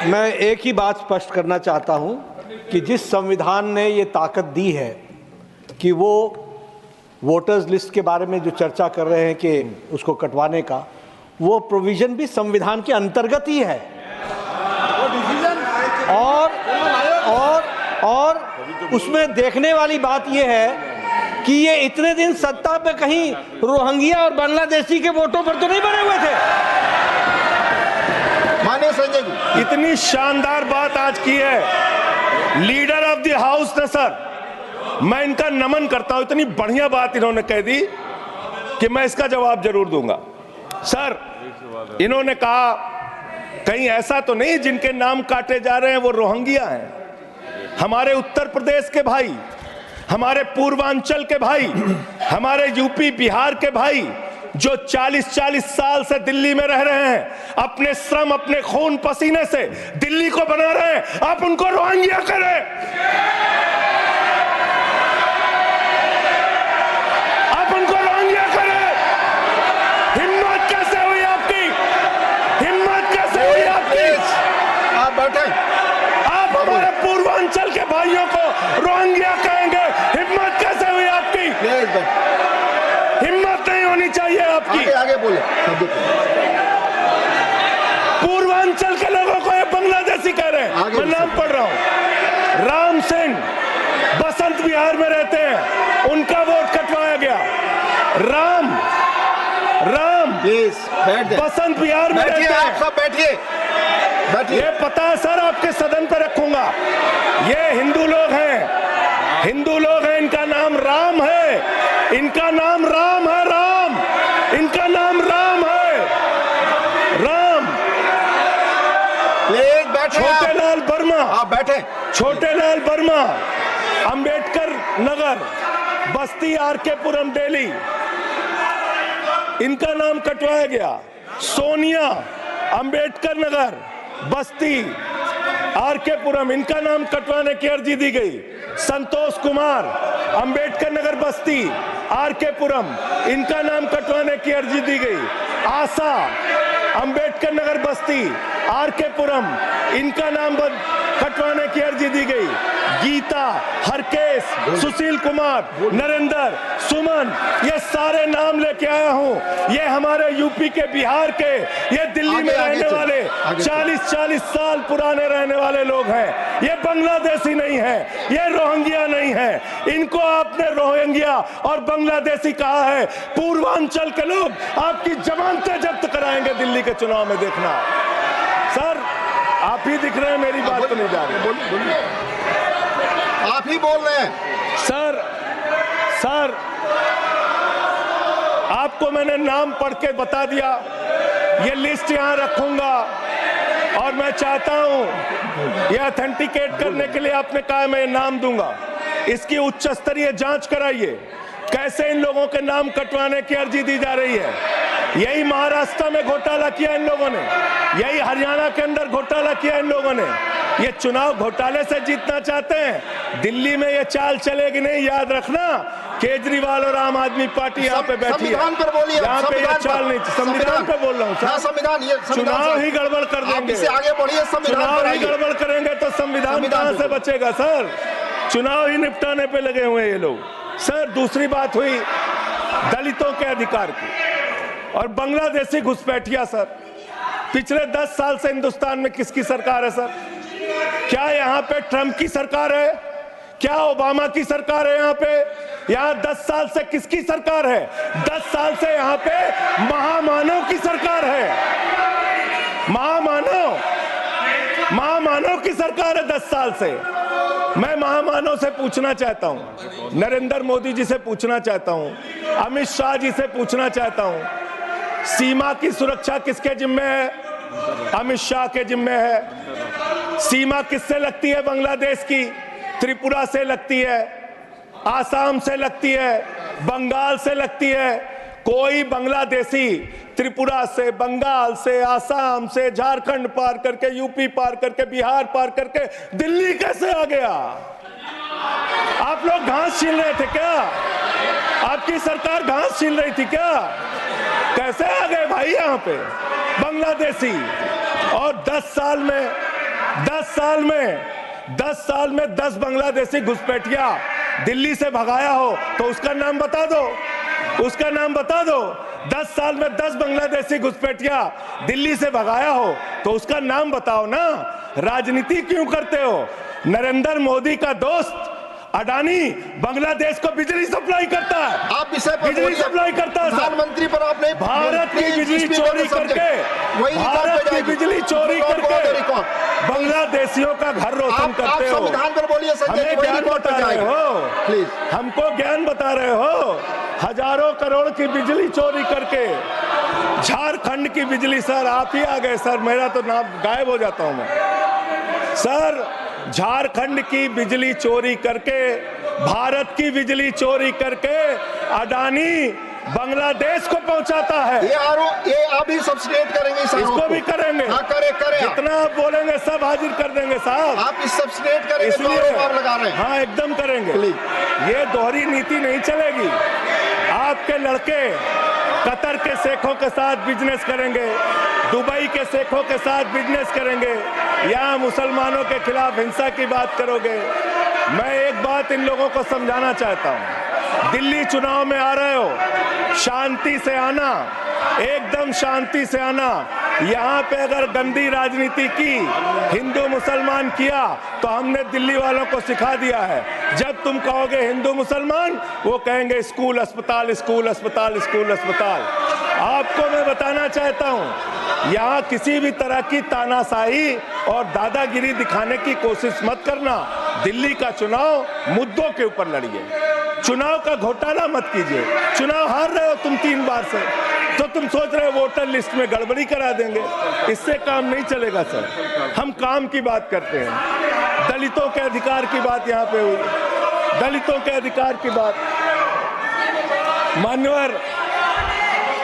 मैं एक ही बात स्पष्ट करना चाहता हूं कि जिस संविधान ने ये ताकत दी है कि वो वोटर्स लिस्ट के बारे में जो चर्चा कर रहे हैं कि उसको कटवाने का, वो प्रोविजन भी संविधान के अंतर्गत ही है। वो डिसीजन और उसमें देखने वाली बात यह है कि ये इतने दिन सत्ता पे कहीं रोहिंग्या और बांग्लादेशी के वोटों पर तो नहीं बने हुए थे। माननीय संजय जी, इतनी शानदार बात आज की है लीडर ऑफ द हाउस ने सर, मैं इनका नमन करता हूं। इतनी बढ़िया बात इन्होंने कह दी कि मैं इसका जवाब जरूर दूंगा। सर, इन्होंने कहा कहीं ऐसा तो नहीं जिनके नाम काटे जा रहे हैं वो रोहिंग्या हैं। हमारे उत्तर प्रदेश के भाई, हमारे पूर्वांचल के भाई, हमारे यूपी बिहार के भाई जो 40-40 साल से दिल्ली में रह रहे हैं, अपने श्रम अपने खून पसीने से दिल्ली को बना रहे हैं, आप उनको रोहिंग्या करें। आप उनको रोहिंग्या करें। हिम्मत कैसे हुई आपकी? हिम्मत कैसे हुई आपकी? आप बैठे। आप हमारे पूर्वांचल के भाइयों को रोहिंग्या कहेंगे? हिम्मत कैसे हुई आपकी? प्लीज बैठ। हिम्मत नहीं होनी चाहिए आपकी। आगे आगे बोले। पूर्वांचल के लोगों को ये बांग्लादेशी कह रहे हैं। आगे मैं नाम पढ़ रहा हूं। राम सिंह बसंत विहार में रहते हैं, उनका वोट कटवाया गया। राम प्लीज बैठ जाइए। बसंत विहार में बैठिए, रहते आप हैं। सब बैठिए, बैठिए। ये पता है सर, आपके सदन पे रखूंगा। ये हिंदू लोग हैं, हिंदू लोग हैं। इनका नाम राम है, इनका नाम राम है। राम, इनका नाम राम है। राम। प्लीज बैठे। छोटेलाल वर्मा, आप बैठे। छोटेलाल वर्मा, अंबेडकर नगर, बस्ती, आरके पुरम, दिल्ली, इनका नाम कटवाया गया। सोनिया, अंबेडकर नगर, बस्ती, आरके पुरम, इनका नाम कटवाने की अर्जी दी गई। संतोष कुमार, अंबेडकर नगर, बस्ती, आरके पुरम, इनका नाम कटवाने की अर्जी दी गई। आशा, अंबेडकर नगर, बस्ती, आरके पुरम, इनका नाम कटवाने की अर्जी दी गई। गीता, हरकेश, सुशील कुमार, नरेंद्र, सुमन, ये सारे नाम लेके आया हूं। ये हमारे यूपी के, बिहार के, ये दिल्ली में रहने वाले 40-40 साल पुराने रहने वाले लोग हैं। ये बांग्लादेशी नहीं है, ये रोहिंग्या नहीं है। इनको आपने रोहिंग्या और बांग्लादेशी कहा है। पूर्वांचल के लोग आपकी जमानतें जब्त कराएंगे दिल्ली के चुनाव में, देखना। सर, आप ही दिख रहे हैं, मेरी बात तो नहीं जा रही। बोलिए, आप ही बोल रहे हैं। सर, आपको मैंने नाम पढ़ के बता दिया। ये लिस्ट यहां रखूंगा और मैं चाहता हूं ये ऑथेंटिकेट करने के लिए आपने कहा मैं नाम दूंगा। इसकी उच्च स्तरीय जांच कराइए, कैसे इन लोगों के नाम कटवाने की अर्जी दी जा रही है। यही महाराष्ट्र में घोटाला किया इन लोगों ने, यही हरियाणा के अंदर घोटाला किया इन लोगों ने। ये चुनाव घोटाले से जीतना चाहते हैं। दिल्ली में ये चाल चलेगी नहीं, याद रखना। केजरीवाल और आम आदमी पार्टी यहाँ पे बैठी है। संविधान पर बोलिए। यहाँ पे ये चाल नहीं, संविधान पे बोल रहा हूँ सर। संविधान, ये चुनाव ही गड़बड़ कर देंगे। इससे आगे बढ़िए। चुनाव ही गड़बड़ करेंगे तो संविधान कहां से बचेगा सर? चुनाव ही निपटाने पे लगे हुए हैं ये लोग। सर, दूसरी बात हुई दलितों के अधिकार की और बांग्लादेशी घुसपैठिया। सर, पिछले 10 साल से हिंदुस्तान में किसकी सरकार है सर? क्या यहाँ पे ट्रंप की सरकार है? क्या ओबामा की सरकार है? यहाँ पे, यहाँ 10 साल से किसकी सरकार है? 10 साल से यहाँ पे महामानव की सरकार है। महामानव की सरकार है 10 साल से। मैं महामानव से पूछना चाहता हूं, नरेंद्र मोदी जी से पूछना चाहता हूं, अमित शाह जी से पूछना चाहता हूं, सीमा की सुरक्षा किसके जिम्मे है? अमित शाह के जिम्मे है। सीमा किससे लगती है बांग्लादेश की? त्रिपुरा से लगती है, आसाम से लगती है, बंगाल से लगती है। कोई बांग्लादेशी त्रिपुरा से, बंगाल से, आसाम से, झारखंड पार करके, यूपी पार करके, बिहार पार करके दिल्ली कैसे आ गया? आप लोग घास छीन रहे थे क्या? आपकी सरकार घास छीन रही थी क्या? कैसे आ गए भाई यहाँ पे बांग्लादेशी? और 10 साल में 10 बांग्लादेशी घुसपैठिया दिल्ली से भगाया हो तो उसका नाम बता दो, उसका नाम बता दो। 10 साल में 10 बांग्लादेशी घुसपैठिया दिल्ली से भगाया हो तो उसका नाम बताओ ना। राजनीति क्यों करते हो? नरेंद्र मोदी का दोस्त अडानी बांग्लादेश को बिजली सप्लाई करता है, आप विषय पर बिजली सप्लाई करता है। प्रधानमंत्री पर आपने भारत की बिजली चोरी करके, भारत की बिजली चोरी करके बांग्लादेशियों का घर रोशन करते हो। संविधान पर बोलिए संजय जी, हमें ज्ञान बता रहे हो, प्लीज हमको ज्ञान बता रहे हो। हजारों करोड़ की बिजली चोरी करके झारखंड की बिजली, सर आप ही आ गए सर, मेरा तो नाम गायब हो जाता हूं मैं सर। झारखंड की बिजली चोरी करके, भारत की बिजली चोरी करके अडानी बांग्लादेश को पहुंचाता है। ये आप ही सब्सिडेट करेंगे इस आरोप इसको भी करेंगे। हाँ, करे जितना आप बोलेंगे सब हाजिर कर देंगे साहब। आप इस सब्सिडेट करेंगे, इसलिए तो आरोप लगा रहे हैं। हाँ एकदम करेंगे। ये दोहरी नीति नहीं चलेगी। आपके लड़के कतर के शेखों के साथ बिजनेस करेंगे, दुबई के शेखों के साथ बिजनेस करेंगे, यहाँ मुसलमानों के खिलाफ हिंसा की बात करोगे। मैं एक बात इन लोगों को समझाना चाहता हूँ, दिल्ली चुनाव में आ रहे हो, शांति से आना, एकदम शांति से आना। यहाँ पे अगर गंदी राजनीति की, हिंदू मुसलमान किया तो हमने दिल्ली वालों को सिखा दिया है। जब तुम कहोगे हिंदू मुसलमान, वो कहेंगे स्कूल अस्पताल, स्कूल अस्पताल, स्कूल अस्पताल। आपको मैं बताना चाहता हूँ, यहाँ किसी भी तरह की तानाशाही और दादागिरी दिखाने की कोशिश मत करना। दिल्ली का चुनाव मुद्दों के ऊपर लड़िए, चुनाव का घोटाला मत कीजिए। चुनाव हार रहे हो तुम 3 बार से, तो तुम सोच रहे हो वोटर लिस्ट में गड़बड़ी करा देंगे। इससे काम नहीं चलेगा सर। हम काम की बात करते हैं, दलितों के अधिकार की बात यहाँ पे हुई, दलितों के अधिकार की बात।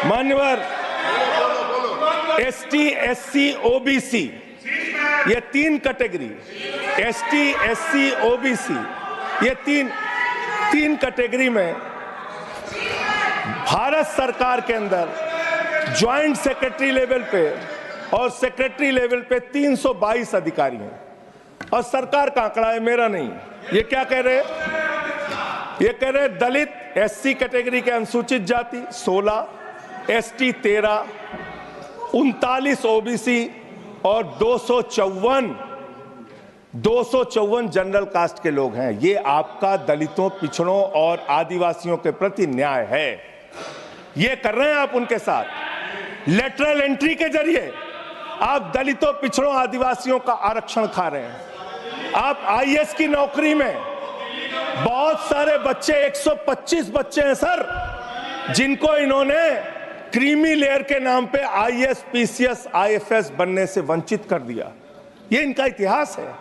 मान्यवर एसटी, एससी, ओबीसी, ये 3 कैटेगरी, एसटी, एससी, ओबीसी, ये तीन कैटेगरी में भारत सरकार के अंदर ज्वाइंट सेक्रेटरी लेवल पे और सेक्रेटरी लेवल पे 322 अधिकारी हैं। और सरकार का आंकड़ा है, मेरा नहीं। ये क्या कह रहे हैं? ये कह रहे हैं दलित, एससी कैटेगरी के अनुसूचित जाति 16, एसटी 13, 39 ओबीसी और 254 जनरल कास्ट के लोग हैं। ये आपका दलितों, पिछड़ों और आदिवासियों के प्रति न्याय है। ये कर रहे हैं आप उनके साथ। लेटरल एंट्री के जरिए आप दलितों, पिछड़ों, आदिवासियों का आरक्षण खा रहे हैं। आप आईएएस की नौकरी में बहुत सारे बच्चे, 125 बच्चे हैं सर, जिनको इन्होंने क्रीमी लेयर के नाम पे आईएएस, पीसीएस, आईएफएस बनने से वंचित कर दिया। ये इनका इतिहास है।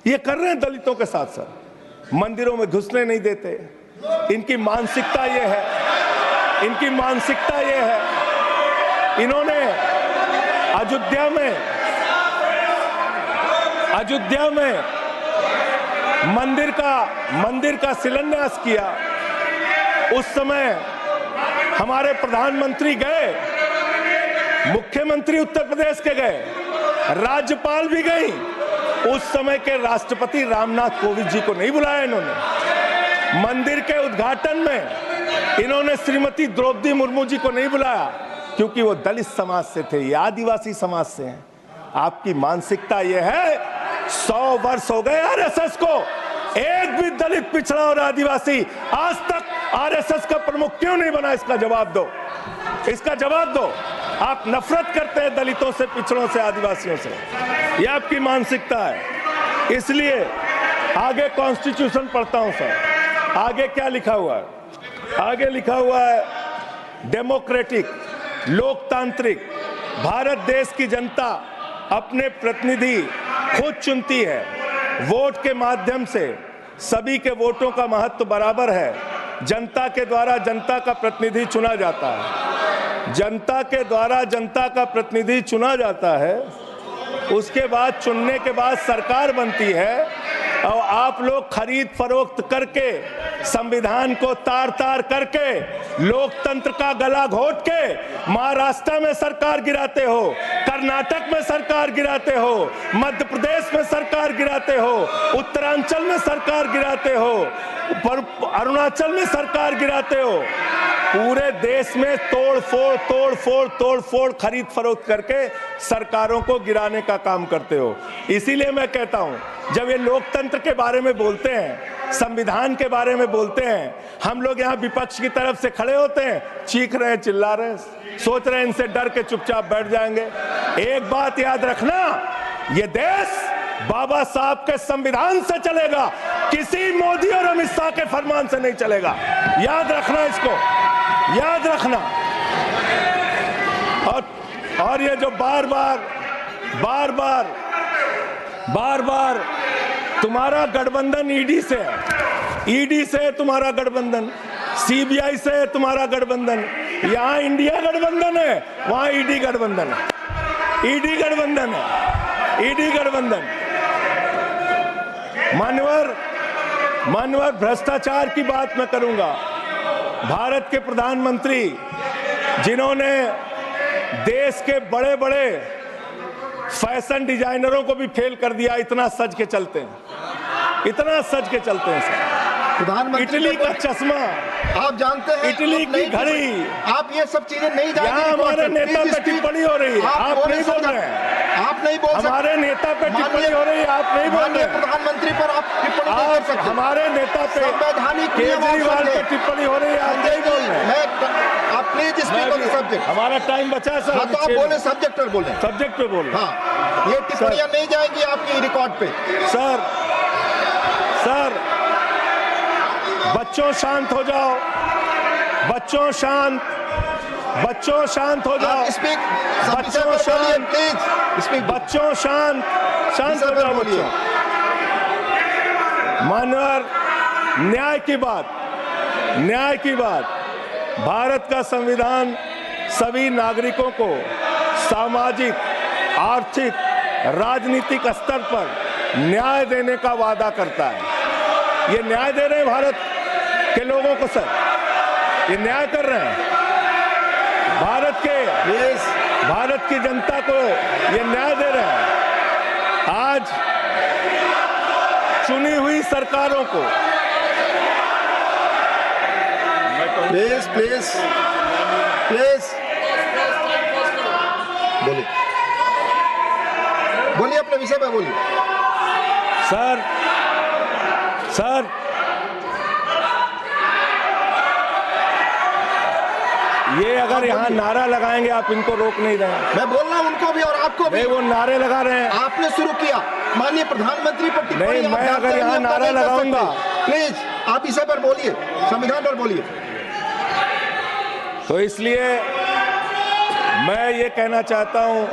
ये कर रहे हैं दलितों के साथ सर। मंदिरों में घुसने नहीं देते। इनकी मानसिकता ये है, इनकी मानसिकता ये है। इन्होंने अयोध्या में मंदिर का शिलान्यास किया। उस समय हमारे प्रधानमंत्री गए, मुख्यमंत्री उत्तर प्रदेश के गए, राज्यपाल भी गई। उस समय के राष्ट्रपति रामनाथ कोविंद जी को नहीं बुलाया इन्होंने। मंदिर के उद्घाटन में इन्होंने श्रीमती द्रौपदी मुर्मू जी को नहीं बुलाया, क्योंकि वो दलित समाज से थे, ये आदिवासी समाज से हैं। आपकी मानसिकता ये है। 100 वर्ष हो गए आरएसएस को, एक भी दलित, पिछड़ा और आदिवासी आज तक आरएसएस का प्रमुख क्यों नहीं बना? इसका जवाब दो, इसका जवाब दो। आप नफरत करते हैं दलितों से, पिछड़ों से, आदिवासियों से। ये आपकी मानसिकता है। इसलिए आगे कॉन्स्टिट्यूशन पढ़ता हूं सर। आगे क्या लिखा हुआ है? आगे लिखा हुआ है डेमोक्रेटिक, लोकतांत्रिक। भारत देश की जनता अपने प्रतिनिधि खुद चुनती है। वोट के माध्यम से सभी के वोटों का महत्व बराबर है। जनता के द्वारा जनता का प्रतिनिधि चुना जाता है। जनता के द्वारा जनता का प्रतिनिधि चुना जाता है। उसके बाद चुनने के बाद सरकार बनती है, और आप लोग खरीद फरोख्त करके, संविधान को तार तार करके, लोकतंत्र का गला घोट के महाराष्ट्र में सरकार गिराते हो, कर्नाटक में सरकार गिराते हो, मध्य प्रदेश में सरकार गिराते हो, उत्तरांचल में सरकार गिराते हो, अरुणाचल में सरकार गिराते हो। पूरे देश में तोड़ फोड़ खरीद फरोख्त करके सरकारों को गिराने का काम करते हो। इसीलिए मैं कहता हूं, जब ये लोकतंत्र के बारे में बोलते हैं, संविधान के बारे में बोलते हैं, हम लोग यहां विपक्ष की तरफ से खड़े होते हैं, चीख रहे हैं, चिल्ला रहे हैं, सोच रहे हैं इनसे डर के चुपचाप बैठ जाएंगे। एक बात याद रखना, ये देश बाबा साहब के संविधान से चलेगा, किसी मोदी और अमित शाह के फरमान से नहीं चलेगा। याद रखना, इसको याद रखना। और ये जो बार बार तुम्हारा गठबंधन ईडी से है, तुम्हारा गठबंधन सीबीआई से है, तुम्हारा गठबंधन यहां इंडिया गठबंधन है, वहां ईडी गठबंधन है, ईडी गठबंधन। मान्यवर भ्रष्टाचार की बात मैं करूंगा। भारत के प्रधानमंत्री, जिन्होंने देश के बड़े बड़े फैशन डिजाइनरों को भी फेल कर दिया, इतना सज के चलते हैं प्रधानमंत्री इटली का चश्मा, आप जानते हैं, इटली की घड़ी, आप ये सब चीजें नहीं जानते। यहाँ हमारे नेता पे टिप्पणी हो रही है, आप नहीं बोल रहे हैं। आप नहीं बोल सकते। हमारे नेता पे टिप्पणी हो रही है, आप नहीं बोल रहे हैं। प्रधानमंत्री पर आप टिप्पणी नहीं कर सकते। हमारे नेता पे संवैधानिक केजरीवाल पे टिप्पणी हो रही है, आप नहीं बोल रहे हैं। आप प्लीज स्पीक ऑन सब्जेक्ट। हमारा टाइम बचा है सर। हाँ, तो आप बोले सब्जेक्ट पर बोले, सब्जेक्ट पे बोले। हाँ, ये टिप्पणियां नहीं जाएंगी आपकी रिकॉर्ड पे। सर बच्चों शांत हो जाओ, बच्चों शांत हो जाओ, बच्चों शांत, प्लीज बच्चों शांत हो जाओ बच्चों। मानवर, न्याय की बात, भारत का संविधान सभी नागरिकों को सामाजिक, आर्थिक, राजनीतिक स्तर पर न्याय देने का वादा करता है। ये न्याय दे रहे हैं भारत के लोगों को सर, ये न्याय कर रहे हैं भारत की जनता को, ये न्याय दे रहे हैं। आज चुनी हुई सरकारों को प्लीज बोलिए अपने विषय पे बोलिए। सर ये अगर यहाँ नारा लगाएंगे, आप इनको रोक नहीं रहे। मैं बोल रहा हूँ उनको भी और आपको भी। वो नारे लगा रहे हैं, आपने शुरू किया। माननीय प्रधानमंत्री पर टिप्पणी नहीं, मैं अगर यहाँ नारा लगाऊंगा, प्लीज आप इसे पर बोलिए, संविधान पर बोलिए। तो इसलिए मैं ये कहना चाहता हूं,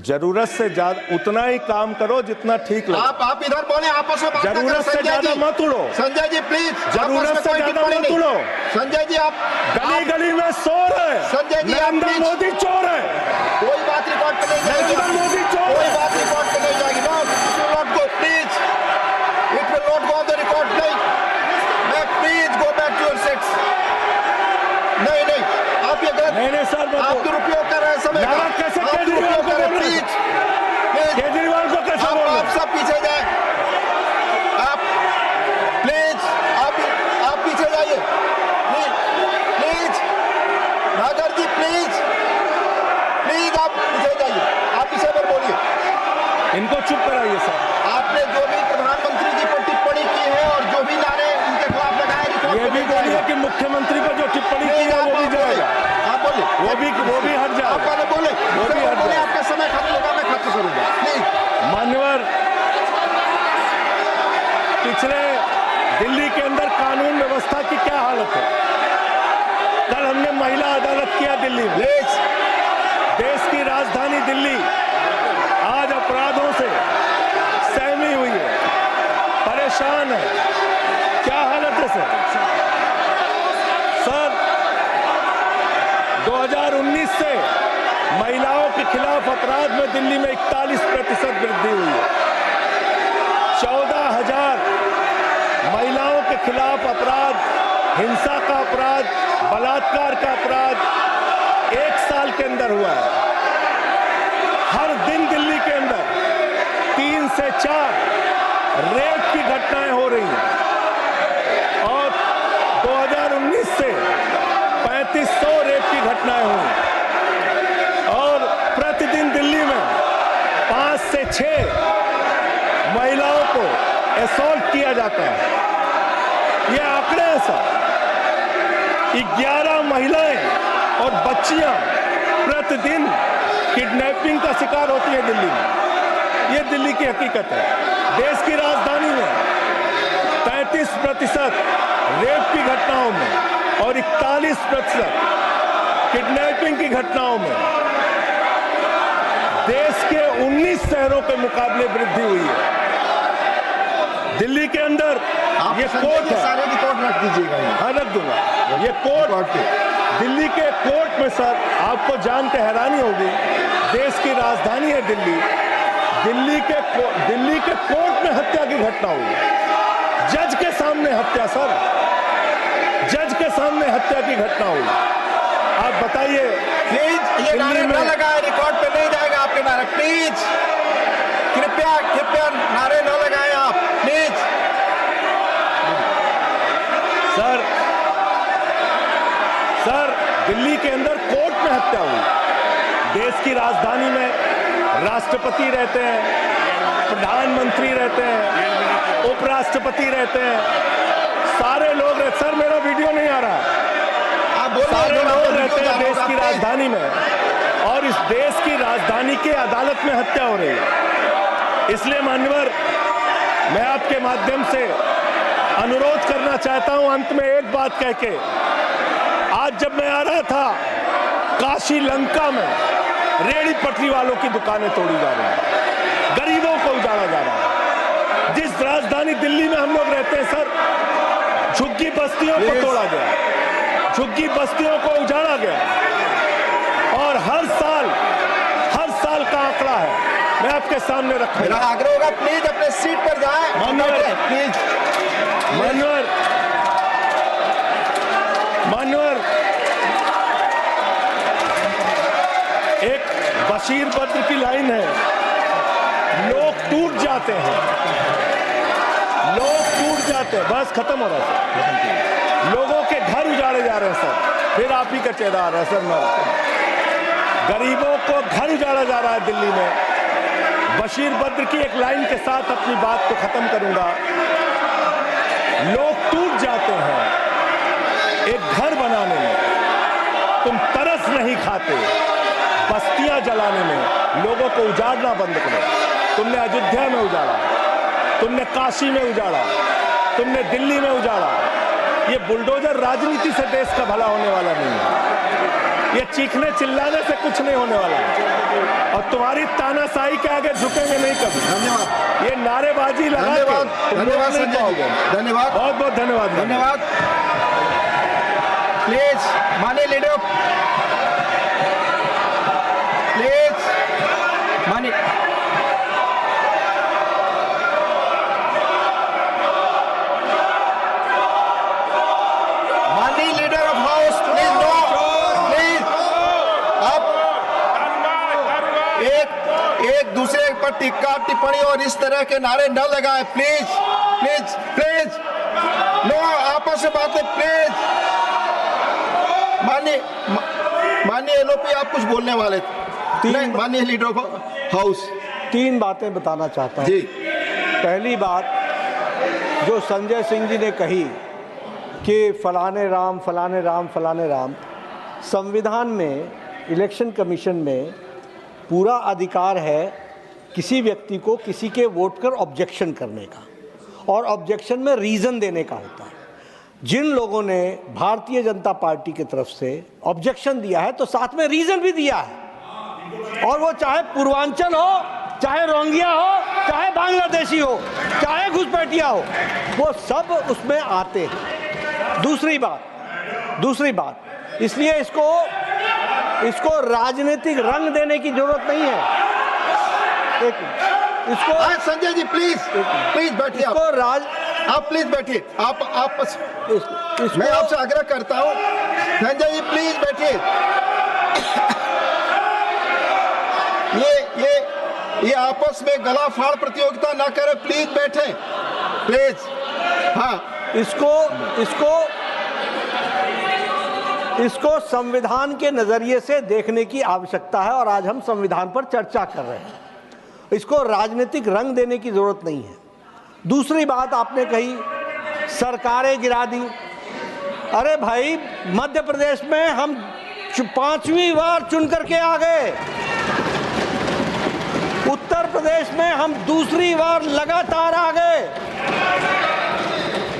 जरूरत से ज्यादा उतना ही काम करो जितना ठीक लगे। आप इधर बोले, आपस में बात ना करें। जरूरत से ज्यादा मत उड़ो। संजय जी प्लीज, जरूरत से ज्यादा मत उड़ो। संजय जी आप गली में चोर है। संजय जी, नरेंद्र मोदी चोर है। कोई बात रिकॉर्ड पे नहीं जाएगी। नरेंद्र मोदी चोर है। कोई बात रिकॉर्ड पे नहीं जाएगी। No, it will not go, please, it will not go on the record. नहीं, please go back to your seats. नहीं, आप ये गलत, नहीं सर, आप दुरुपयोग कर रहे हैं समय का। कैसे केजरीवाल को कैसे बोल रहे हैं? आप सब पीछे जाए, आप प्लीज, आप पीछे जाइए, प्लीज नागर जी, प्लीज आप पीछे जाइए। आप इसे पर बोलिए, इनको चुप कराइए सर। आपने जो भी प्रधानमंत्री जी पर टिप्पणी की है और जो भी नारे उनके खिलाफ लगाए, ये भी बोलिए कि मुख्यमंत्री पर जो टिप्पणी की है वो भी जाएगा। आप बोलिए, वो भी हट जाएगा। आप बोले, वो भी हट जाएगा। आपका समय खत्म होगा, मैं खत्म करूंगा। प्लीज मान्यवर, पिछले दिल्ली के अंदर कानून व्यवस्था की क्या हालत है? कल हमने महिला अदालत किया दिल्ली में। देश की राजधानी दिल्ली आज अपराधों से सहमी हुई है, परेशान है। क्या हालत है सर? 2019 से महिलाओं के खिलाफ अपराध में दिल्ली में 41% वृद्धि हुई है। 14,000 महिलाओं के खिलाफ अपराध, हिंसा का अपराध, बलात्कार का अपराध 1 साल के अंदर हुआ है। हर दिन दिल्ली के अंदर 3 से 4 रेप की घटनाएं हो रही हैं। 100 रेप की घटनाएं हुई और प्रतिदिन दिल्ली में 5 से 6 महिलाओं को असॉल्ट किया जाता है। ये आंकड़े हैं सर। 11 महिलाएं और बच्चियां प्रतिदिन किडनैपिंग का शिकार होती है दिल्ली में। ये दिल्ली की हकीकत है। देश की राजधानी में 33% रेप की घटनाओं में और 41% किडनैपिंग की घटनाओं में देश के 19 शहरों के मुकाबले वृद्धि हुई है। दिल्ली के अंदर ये कोर्ट है, सारे रिकॉर्ड रख दीजिएगा। हाँ रख दूंगा। ये कोर्ट दिल्ली के कोर्ट में सर आपको जान के हैरानी होगी, देश की राजधानी है दिल्ली, दिल्ली के कोर्ट में हत्या की घटना हुई। जज के सामने हत्या सर, जज के सामने हत्या की घटना हुई। आप बताइए प्लीज ये नारे न लगाए, रिकॉर्ड पे नहीं जाएगा आपके नारे। प्लीज कृपया नारे न लगाएं आप, प्लीज। सर दिल्ली के अंदर कोर्ट में हत्या हुई। देश की राजधानी में राष्ट्रपति रहते हैं, प्रधानमंत्री रहते हैं, उपराष्ट्रपति रहते हैं, सारे लोग रहते। सर मेरा वीडियो नहीं आ रहा। सारे लोग रहते हैं देश की राजधानी में और इस देश की राजधानी के अदालत में हत्या हो रही है। इसलिए मान्यवर मैं आपके माध्यम से अनुरोध करना चाहता हूं अंत में एक बात कह के, आज जब मैं आ रहा था काशी लंका में रेहड़ी पटरी वालों की दुकानें तोड़ी जा रही हैं, गरीबों को उजाड़ा जा रहा है। जिस राजधानी दिल्ली में हम लोग रहते हैं सर, झुग्गी बस्तियों को तोड़ा गया, झुग्गी बस्तियों को उजाड़ा गया और हर साल का आंकड़ा है, मैं आपके सामने रखूंगा। मेरा आग्रह होगा प्लीज अपने सीट पर जाएं। प्लीज मान्यवर एक बशीर बद्र की लाइन है, लोग टूट जाते हैं, बस खत्म हो रहा है। लोगों के घर उजाड़े जा रहे हैं सर, फिर आप ही का चेहरा आ रहा है सर। गरीबों को घर उजाड़ा जा रहा है दिल्ली में। बशीर बद्र की एक लाइन के साथ अपनी बात को खत्म करूंगा। लोग टूट जाते हैं एक घर बनाने में, तुम तरस नहीं खाते बस्तियां जलाने में। लोगों को उजाड़ना बंद करो। तुमने अयोध्या में उजाड़ा, तुमने काशी में उजाड़ा, तुमने दिल्ली में उजाड़ा। ये बुलडोजर राजनीति से देश का भला होने वाला नहीं है। ये चीखने चिल्लाने से कुछ नहीं होने वाला है और तुम्हारी तानाशाही के आगे झुकेंगे नहीं कभी। धन्यवाद। ये नारेबाजी लगा के धन्यवाद संजय जी, धन्यवाद, बहुत बहुत धन्यवाद। धन्यवाद। प्लीज माननीय लीडर, प्लीज माननीय leader of house, please no, please आप एक दूसरे पर टिक्का टिप्पणी और इस तरह के नारे न लगाएं। प्लीज प्लीज प्लीज नो, आपस में बातें प्लीज। माननीय एलओपी आप कुछ बोलने वाले थे। माननीय लीडर ऑफ हाउस, 3 बातें बताना चाहता हूँ। पहली बात जो संजय सिंह जी ने कही कि फलाने राम फलाने राम फलाने राम, संविधान में इलेक्शन कमीशन में पूरा अधिकार है किसी व्यक्ति को किसी के वोट पर ऑब्जेक्शन करने का, और ऑब्जेक्शन में रीज़न देने का होता है। जिन लोगों ने भारतीय जनता पार्टी की तरफ से ऑब्जेक्शन दिया है तो साथ में रीज़न भी दिया है, और वो चाहे पूर्वांचल हो, चाहे रोंगिया हो, चाहे बांग्लादेशी हो, चाहे घुसपैठिया हो, वो सब उसमें आते हैं। दूसरी बात इसलिए इसको राजनीतिक रंग देने की जरूरत नहीं है। इसको संजय जी प्लीज बैठिए। आप प्लीज बैठिए। मैं आपसे आग्रह करता हूं, संजय जी प्लीज बैठिए। ये आपस में गला फाड़ प्रतियोगिता ना करें, प्लीज बैठे, प्लीज। हाँ, इसको संविधान के नजरिए से देखने की आवश्यकता है और आज हम संविधान पर चर्चा कर रहे हैं। इसको राजनीतिक रंग देने की जरूरत नहीं है। दूसरी बात आपने कही सरकारें गिरा दी। अरे भाई, मध्य प्रदेश में हम 5वीं बार चुन करके आ गए। उत्तर प्रदेश में हम दूसरी बार लगातार आ गए।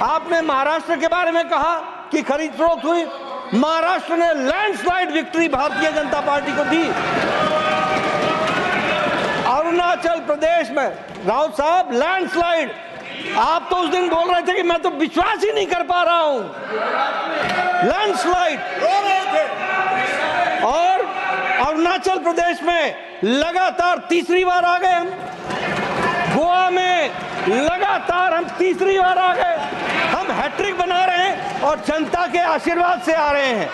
आपने महाराष्ट्र के बारे में कहा कि खरीद फरोख्त हुई। महाराष्ट्र ने landslide victory Bharatiya Janata party को दी। अरुणाचल प्रदेश में राउत साहब लैंडस्लाइड, आप तो उस दिन बोल रहे थे कि मैं तो विश्वास ही नहीं कर पा रहा हूं। लैंडस्लाइड। और अरुणाचल प्रदेश में लगातार तीसरी बार आ गए हम। गोवा में लगातार हम तीसरी बार आ गए। हम हैट्रिक बना रहे हैं और जनता के आशीर्वाद से आ रहे हैं।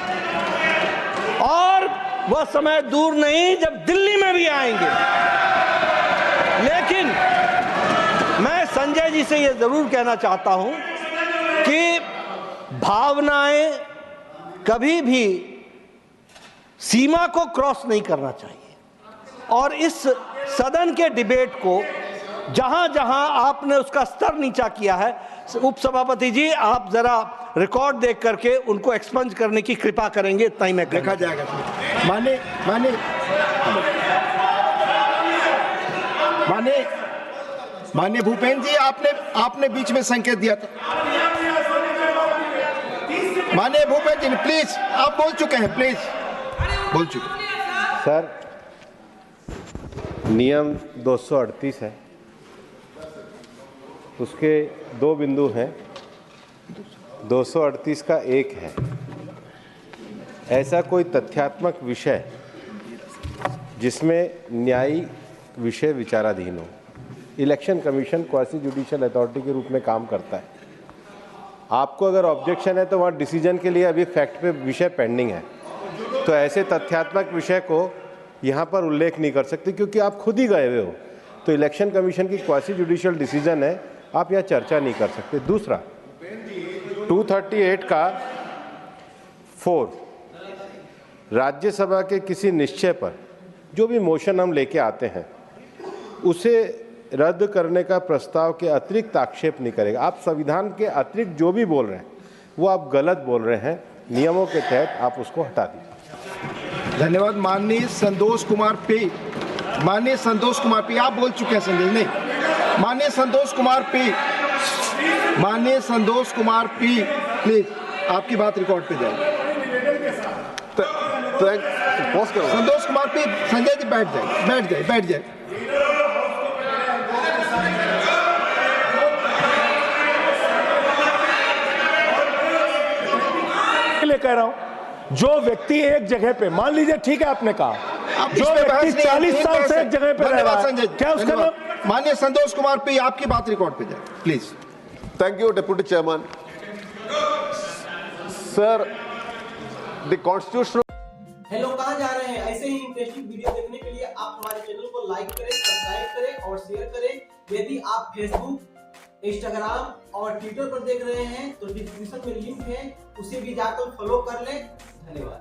और वह समय दूर नहीं जब दिल्ली में भी आएंगे। लेकिन मैं संजय जी से यह जरूर कहना चाहता हूं कि भावनाएं कभी भी सीमा को क्रॉस नहीं करना चाहिए। और इस सदन के डिबेट को जहां जहां आपने उसका स्तर नीचा किया है, उपसभापति जी आप जरा रिकॉर्ड देख करके उनको एक्सपंज करने की कृपा करेंगे, इतना ही मैं देखा जाएगा। माननीय भूपेंद्र जी, आपने बीच में संकेत दिया था। माननीय भूपेंद्र जी प्लीज, आप बोल चुके हैं, प्लीज बोल चुके हैं। सर, नियम 238 है, उसके 2 बिंदु हैं। 238 का एक है, ऐसा कोई तथ्यात्मक विषय जिसमें न्यायिक विषय विचाराधीन हो। Election commission quasi judicial authority के रूप में काम करता है। आपको अगर ऑब्जेक्शन है तो वहाँ डिसीजन के लिए अभी फैक्ट पे विषय पेंडिंग है, तो ऐसे तथ्यात्मक विषय को यहाँ पर उल्लेख नहीं कर सकते क्योंकि आप खुद ही गए हुए हो। तो इलेक्शन कमीशन की क्वासी जुडिशियल डिसीजन है, आप यहाँ चर्चा नहीं कर सकते। दूसरा, 238 का 4, राज्यसभा के किसी निश्चय पर जो भी मोशन हम लेके आते हैं उसे रद्द करने का प्रस्ताव के अतिरिक्त आक्षेप नहीं करेगा। आप संविधान के अतिरिक्त जो भी बोल रहे हैं वो आप गलत बोल रहे हैं। नियमों के तहत आप उसको हटा दीजिए। धन्यवाद। माननीय संतोष कुमार पी, माननीय संतोष कुमार पी, आप बोल चुके हैं संजय नहीं। माननीय संतोष कुमार पी, माननीय संतोष कुमार पी, प्लीज आपकी बात रिकॉर्ड पे जाए। संतोष कुमार पी, संजय जी बैठ जाए, बैठ जाए, बैठ जाए। कह रहा हूं, जो व्यक्ति एक जगह पे, मान लीजिए ठीक है आपने कहा, जो व्यक्ति 40 साल से एक जगह पे रह रहा है, क्या उसका नाम? माननीय संतोष कुमार पी, आपकी बात रिकॉर्ड पे जाए please. Thank you, Deputy Chairman. Sir, the constitutional. Hello, कहाँ जा रहे हैं? ऐसे ही इंटरेस्टिंग वीडियो देखने के लिए आप हमारे चैनल को लाइक करें, सब्सक्राइब करें और शेयर करें। यदि आप फेसबुक, इंस्टाग्राम और ट्विटर पर देख रहे हैं तो डिस्क्रिप्शन में लिंक है, उसे भी जाकर फॉलो कर लें। धन्यवाद।